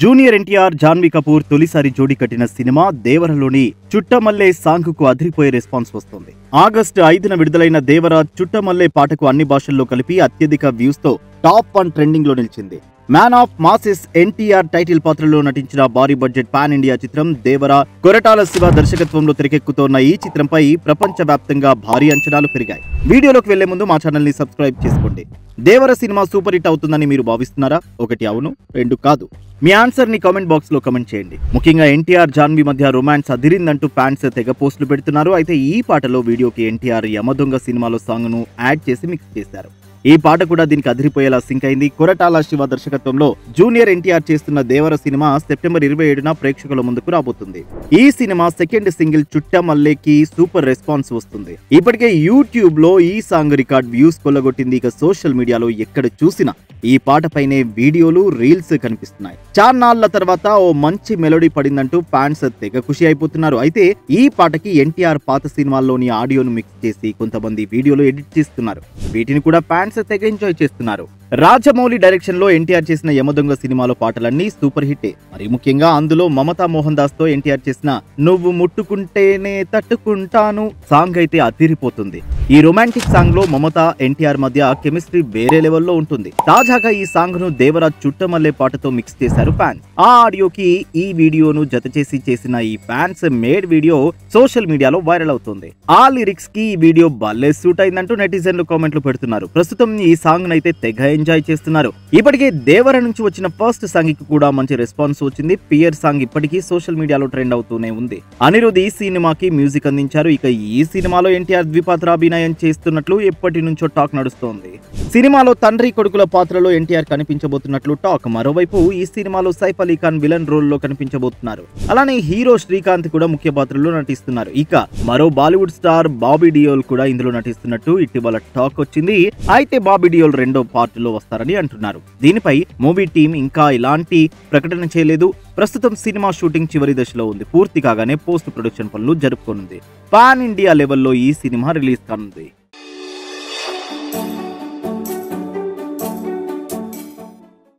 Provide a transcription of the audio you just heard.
Junior NTR Janhvi Kapoor తొలిసారి జోడీ కట్టిన సినిమా దేవరలోని చుట్టమల్లే సాంగ్ కు అదిరిపోయే రెస్పాన్స్ వస్తుంది. ఆగస్టు 5న విడుదలైన దేవర చుట్టమల్లే పాటకు అన్ని భాషల్లో కలిపి అత్యధిక వ్యూస్ తో టాప్ 1 ట్రెండింగ్ లో నిలిచింది. Man of masses NTR title పాత్రలో నటించిన భారీ బడ్జెట్ పాన్ ఇండియా చిత్రం దేవర కొరటాల శివ దర్శకత్వంలో తెరకెక్కుతోన్న ఈ చిత్రంపై ప్రపంచవ్యాప్తంగా భారీ అంచనాలు పెరిగాయి. వీడియోలోకి వెళ్లే ముందు మా ఛానల్ ని సబ్స్క్రైబ్ చేసుకోండి. దేవర సినిమా సూపర్ హిట్ అవుతుందని మీరు భావిస్తున్నారా? 1 అవును, 2 కాదు. మీ ఆన్సర్ ని కామెంట్ బాక్స్ లో కామెంట్ చేయండి. ముఖ్యంగా ఎన్టీఆర్ జాన్వీ మధ్య రొమాన్స్ అదిరిందంటూ ఫ్యాన్స్ తెగ పోస్టులు పెడుతున్నారు. అయితే ఈ పాటలో వీడియోకి ఎన్టీఆర్ యమదొంగ సినిమాలో సాంగ్ ను యాడ్ చేసి మిక్స్ చేశారు. ఈ పాట కూడా దీనికి అదిరిపోయేలా సింక్ అయింది. కొరటాల శివ దర్శకత్వంలో జూనియర్ ఎన్టీఆర్ చేస్తున్న దేవర సినిమా సెప్టెంబర్ 27న ప్రేక్షకుల ముందుకు రాబోతుంది. ఈ సినిమా సెకండ్ సింగిల్ చుట్టమల్లేకి సూపర్ రెస్పాన్స్ వస్తుంది. ఇప్పటికే యూట్యూబ్ లో ఈ సాంగ్ రికార్డ్ వ్యూస్ కొల్లగొట్టింది. ఇక సోషల్ మీడియాలో ఎక్కడ చూసినా ఈ పాట పైనే వీడియోలు, రీల్స్ కనిపిస్తున్నాయి. చాన్నాళ్ల తర్వాత ఓ మంచి మెలోడీ పడిందంటూ ఫ్యాన్స్ తెగ ఖుషి అయిపోతున్నారు. అయితే ఈ పాటకి ఎన్టీఆర్ పాత సినిమాల్లోని ఆడియోను మిక్స్ చేసి కొంతమంది వీడియోలు ఎడిట్ చేస్తున్నారు. వీటిని కూడా ఫ్యాన్స్ తెగ ఎంజాయ్ చేస్తున్నారు. రాజమౌళి డైరెక్షన్ లో ఎన్టీఆర్ చేసిన యమదొంగ సినిమాలో పాటలన్నీ సూపర్ హిట్టే. మరి ముఖ్యంగా అందులో మమతా మోహన్ దాస్ తో ఎన్టీఆర్ చేసిన నువ్వు ముట్టుకుంటేనే తట్టుకుంటాను సాంగ్ అయితే అదిరిపోతుంది. ఈ రొమాంటిక్ సాంగ్ లో మమతా ఎన్టీఆర్ మధ్య కెమిస్ట్రీ వేరే లెవెల్లో ఉంటుంది. తాజాగా ఈ సాంగ్ ను దేవర చుట్టమల్లే పాటతో మిక్స్ చేశారు ఫ్యాన్స్. ఆ ఆడియోకి ఈ వీడియోను జత చేసి చేసిన ఈ ఫ్యాన్స్ మేడ్ వీడియో సోషల్ మీడియాలో వైరల్ అవుతుంది. ఆ లిరిక్స్ కి ఈ వీడియో భలే సూట్ అయిందంటూ నెటిజన్లు కామెంట్లు పెడుతున్నారు. ప్రస్తుతం ఈ సాంగ్ నైతే తెగ ఎంజాయ్ చేస్తున్నారు. ఇప్పటికే దేవర నుంచి వచ్చిన ఫస్ట్ సాంగ్ కి కూడా మంచి రెస్పాన్స్ వచ్చింది. పియర్ సాంగ్ ఇప్పటికీ సోషల్ మీడియాలో ట్రెండ్ అవుతూనే ఉంది. అనిరుద్ ఈ సినిమాకి మ్యూజిక్ అందించారు. ఇక ఈ సినిమాలో ఎన్టీఆర్ ద్విపాత్రాభినయం చేస్తున్నట్లు ఎప్పటి నుంచో టాక్ నడుస్తోంది. సినిమాలో తండ్రి కొడుకుల పాత్రలో ఎన్టీఆర్ కనిపించబోతున్నట్లు టాక్. మరోవైపు ఈ సినిమాలో సైఫ్ అలీ ఖాన్ విలన్ రోల్ లో కనిపించబోతున్నారు. అలానే హీరో శ్రీకాంత్ కూడా ముఖ్య పాత్రలో నటిస్తున్నారు. ఇక మరో బాలీవుడ్ స్టార్ బాబీ డియోల్ కూడా ఇందులో నటిస్తున్నట్టు ఇటీవల టాక్ వచ్చింది. అయితే బాబీ డియోల్ రెండో పార్ట్ లో వస్తారని అంటున్నారు. దీనిపై మూవీ టీం ఇంకా ఇలాంటి ప్రకటన చేయలేదు. ప్రస్తుతం సినిమా షూటింగ్ చివరి దశలో ఉంది. పూర్తి కాగానే పోస్ట్ ప్రొడక్షన్ పనులు జరుపుకోనుంది. పాన్ ఇండియా లెవెల్లో ఈ సినిమా రిలీజ్ కానుంది.